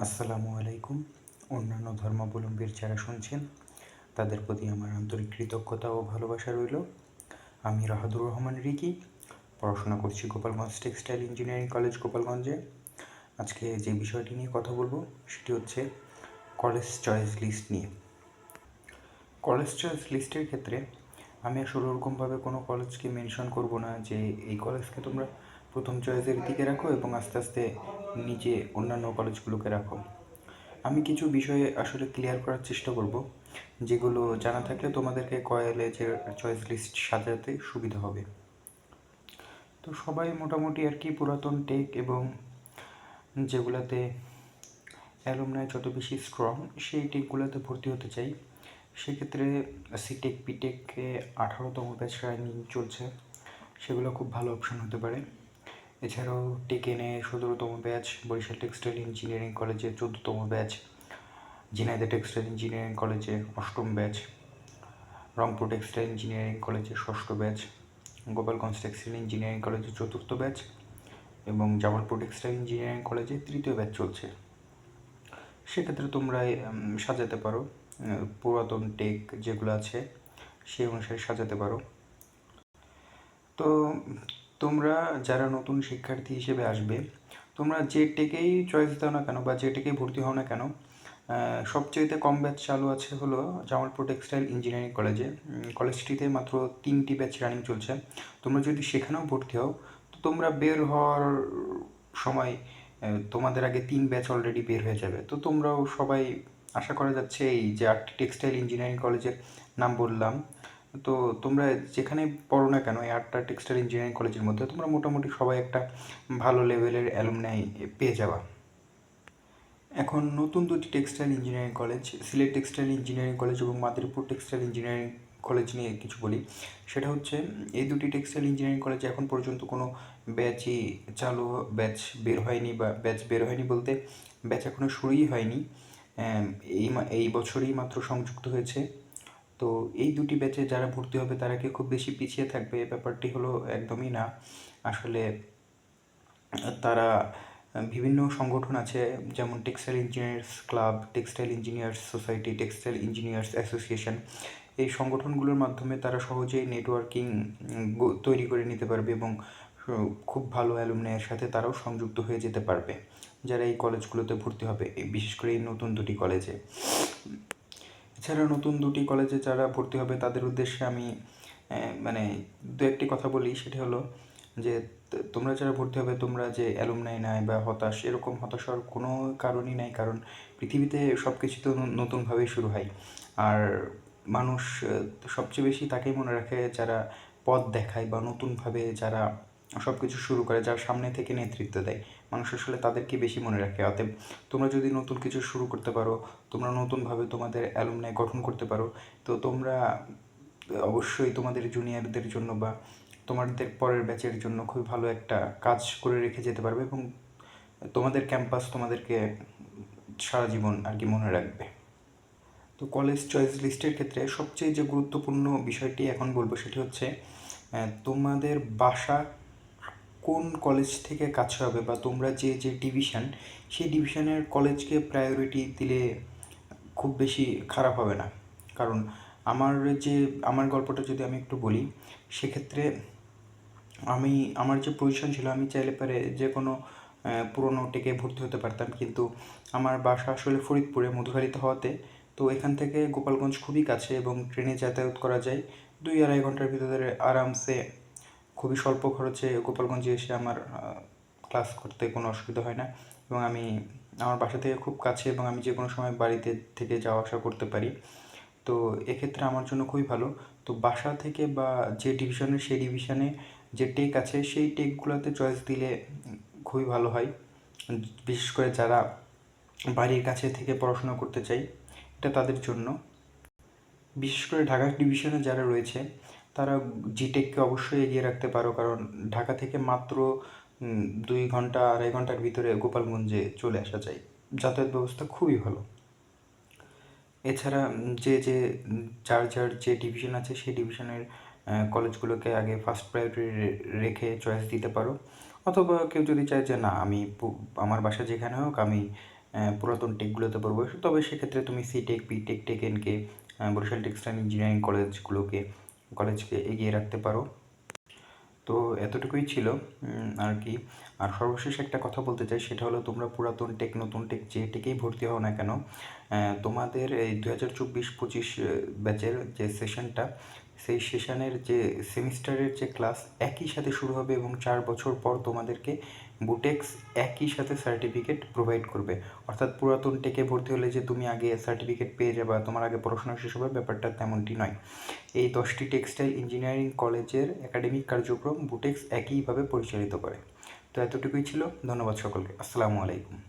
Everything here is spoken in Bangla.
আসসালামু আলাইকুম। অন্যান্য ধর্মাবলম্বীর যারা শুনছেন তাদের প্রতি আমার আন্তরিক কৃতজ্ঞতা ও ভালোবাসা রইল। আমি রাহাদুর রহমান রিকি, পড়াশোনা করছি গোপালগঞ্জ টেক্সটাইল ইঞ্জিনিয়ারিং কলেজ গোপালগঞ্জে। আজকে যে বিষয়টি নিয়ে কথা বলবো সেটি হচ্ছে কলেজ চয়েস লিস্ট নিয়ে। কলেজ চয়েস লিস্টের ক্ষেত্রে আমি আসলে ওরকমভাবে কোনো কলেজকে মেনশন করব না যে এই কলেজকে তোমরা প্রথম চয়েসের দিকে রাখো এবং আস্তে আস্তে নিচে অন্যান্য কলেজগুলোকে রাখো। আমি কিছু বিষয়ে আসলে ক্লিয়ার করার চেষ্টা করব, যেগুলো জানা থাকলে তোমাদেরকে কলেজের চয়েস লিস্ট সাজাতে সুবিধা হবে। তো সবাই মোটামুটি আর কি পুরাতন টেক এবং যেগুলোতে অ্যালুমনাই যত বেশি স্ট্রং সেই টেকগুলোতে ভর্তি হতে চাই। সেক্ষেত্রে সিটেক বিটেকে 18তম ব্যাচ রানিং চলছে, সেগুলো খুব ভালো অপশন হতে পারে। এছাড়াও টেকেনে 17তম ব্যাচ, বরিশাল টেক্সটাইল ইঞ্জিনিয়ারিং কলেজে 14তম ব্যাচ, ঝিনাইদহ টেক্সটাইল ইঞ্জিনিয়ারিং কলেজে 8ম ব্যাচ, রংপুর টেক্সটাইল ইঞ্জিনিয়ারিং কলেজে 6ষ্ঠ ব্যাচ, গোপালগঞ্জ টেক্সটাইল ইঞ্জিনিয়ারিং কলেজে 4র্থ ব্যাচ এবং জামালপুর টেক্সটাইল ইঞ্জিনিয়ারিং কলেজে 3য় ব্যাচ চলছে। সেক্ষেত্রে তোমরা সাজাতে পারো, পুরাতন টেক যেগুলো আছে সেই অনুসারে সাজাতে পারো। তো তোমরা যারা নতুন শিক্ষার্থী হিসেবে আসবে, তোমরা যে টেকেই চয়েস দাও না কেন বা যে টেকেই ভর্তি হও না কেন, সবচেয়েতে কম ব্যাচ চালু আছে হলো জামালপুর টেক্সটাইল ইঞ্জিনিয়ারিং কলেজে। কলেজটিতে মাত্র 3টি ব্যাচ রানিং চলছে। তোমরা যদি সেখানেও ভর্তি হও তো তোমরা বের হওয়ার সময় তোমাদের আগে 3 ব্যাচ অলরেডি বের হয়ে যাবে। তো তোমরাও সবাই, আশা করা যাচ্ছে এই যে 8টি টেক্সটাইল ইঞ্জিনিয়ারিং কলেজের নাম বললাম, তো তোমরা যেখানে পড়ো না কেন এই 8টা টেক্সটাইল ইঞ্জিনিয়ারিং কলেজের মধ্যে তোমরা মোটামুটি সবাই একটা ভালো লেভেলের অ্যালুমনাই পেয়ে যাবা। এখন নতুন দুটি textile engineering college, Sylhet textile engineering college এবং মাদারীপুর টেক্সটাইল ইঞ্জিনিয়ারিং কলেজ নিয়ে কিছু বলি। সেটা হচ্ছে এই দুটি টেক্সটাইল ইঞ্জিনিয়ারিং কলেজে এখন পর্যন্ত কোনো ব্যাচই ব্যাচ বের হয়নি, বা ব্যাচ বের হয়নি বলতে ব্যাচ এখনও শুরুই হয়নি। এই বছরই মাত্র সংযুক্ত হয়েছে। তো এই দুটি ব্যাচে যারা ভর্তি হবে তারা কি খুব বেশি পিছিয়ে থাকবে? ব্যাপারটি হলো একদমই না। আসলে তারা বিভিন্ন সংগঠন আছে, যেমন textile engineers club, textile engineers society, textile engineers association. এই সংগঠনগুলোর মাধ্যমে তারা সহজেই নেটওয়ার্কিং তৈরি করে নিতে পারবে এবং খুব ভালো অ্যালুমনাইয়ের সাথে তারাও সংযুক্ত হয়ে যেতে পারবে যারা এই কলেজগুলোতে ভর্তি হবে, বিশেষ করে এই নতুন দুটি কলেজে। এছাড়া নতুন দুটি কলেজে যারা ভর্তি হবে তাদের উদ্দেশ্যে আমি মানে দু একটি কথা বলি। সেটি হলো যে তোমরা যারা ভর্তি হবে, তোমরা যে অ্যালুমনাই নাই বা হতাশ, এরকম হতাশ হওয়ার কোনো কারণই নাই। কারণ পৃথিবীতে সব কিছু তো নতুনভাবেই শুরু হয়। আর মানুষ সবচেয়ে বেশি তাকেই মনে রাখে যারা পথ দেখায় বা নতুনভাবে যারা সব কিছু শুরু করে, যার সামনে থেকে নেতৃত্ব দেয়, মানুষ আসলে তাদেরকে বেশি মনে রাখে। অতএব তোমরা যদি নতুন কিছু শুরু করতে পারো, তোমরা নতুনভাবে তোমাদের অ্যালুমনাই গঠন করতে পারো, তো তোমরা অবশ্যই তোমাদের জুনিয়রদের জন্য বা তোমাদের পরের ব্যাচের জন্য খুবই ভালো একটা কাজ করে রেখে যেতে পারবে এবং তোমাদের ক্যাম্পাস তোমাদেরকে সারা জীবন আর কি মনে রাখবে। তো কলেজ চয়েস লিস্টের ক্ষেত্রে সবচেয়ে যে গুরুত্বপূর্ণ বিষয়টি এখন বলবো সেটি হচ্ছে তোমাদের বাসা কোন কলেজ থেকে কাছে হবে বা তোমরা যে যে ডিভিশন, সেই ডিভিশনের কলেজকে প্রায়োরিটি দিলে খুব বেশি খারাপ হবে না। কারণ আমার গল্পটা যদি আমি একটু বলি, সেক্ষেত্রে আমার যে পজিশন ছিল, আমি চাইলে পারে যে কোনো পুরনো টেকে ভর্তি হতে পারতাম, কিন্তু আমার বাসা আসলে ফরিদপুরে মধুখালীতে হওয়াতে তো এখান থেকে গোপালগঞ্জ খুবই কাছে এবং ট্রেনে যাতায়াত করা যায়। 2-2.5 ঘন্টার ভিতরে আরামসে খুবই স্বল্প খরচে গোপালগঞ্জে এসে আমার ক্লাস করতে কোনো অসুবিধা হয় না এবং আমার বাসা থেকে খুব কাছে এবং আমি যে কোনো সময় বাড়িতে থেকে যাওয়া আসা করতে পারি। তো এক্ষেত্রে আমার জন্য খুবই ভালো। তো বাসা থেকে বা যে ডিভিশনের সেই ডিভিশনে যে টেক আছে সেই টেকগুলোতে চয়েস দিলে খুবই ভালো হয়, বিশেষ করে যারা বাড়ির কাছে থেকে পড়াশোনা করতে চাই, এটা তাদের জন্য। বিশেষ করে ঢাকা ডিভিশনে যারা রয়েছে তারা জিটেককে অবশ্যই এগিয়ে রাখতে পারো, কারণ ঢাকা থেকে মাত্র 2-2.5 ঘন্টার ভিতরে গোপালগঞ্জে চলে আসা যায়, যাতায়াত ব্যবস্থা খুবই ভালো। এছাড়া যার যে ডিভিশন আছে সেই ডিভিশনের কলেজগুলোকে আগে ফার্স্ট প্রায়োরিটি রেখে চয়েস দিতে পারো। অথবা কেউ যদি চায় যে না, আমার বাসা যেখানে হোক আমি পুরাতন টেকগুলোতে পড়বো, তবে সেক্ষেত্রে তুমি সিটেক, বিটেক, টেকএনকে, বরিশাল টেক্সটাইল ইঞ্জিনিয়ারিং কলেজকে এগিয়ে রাখতে পারো। তো এতটুকুই ছিল আর কি। আর সর্বশেষ একটা কথা বলতে চাই, সেটা হলো তোমরা পুরাতন টেক, নতুন টেক, যে টেকেই ভর্তি হও না কেন, তোমাদের এই 2024-25 ব্যাচের যে সেশনটা, সেই সেশনের যে সেমিস্টারের যে ক্লাস একই সাথে শুরু হবে এবং 4 বছর পর তোমাদেরকে বুটেক্স একই সাথে সার্টিফিকেট প্রোভাইড করবে। অর্থাৎ পুরাতন টেকে ভর্তি হলে যে তুমি আগে সার্টিফিকেট পেয়ে যাবা, তোমার আগে পড়াশোনা শেষ হবে, ব্যাপারটা তেমনটি নয়। এই 10টি টেক্সটাইল ইঞ্জিনিয়ারিং কলেজের একাডেমিক কার্যক্রম বুটেক্স একইভাবে পরিচালিত করে। তো এতটুকুই ছিল। ধন্যবাদ সকলকে। আসসালামু আলাইকুম।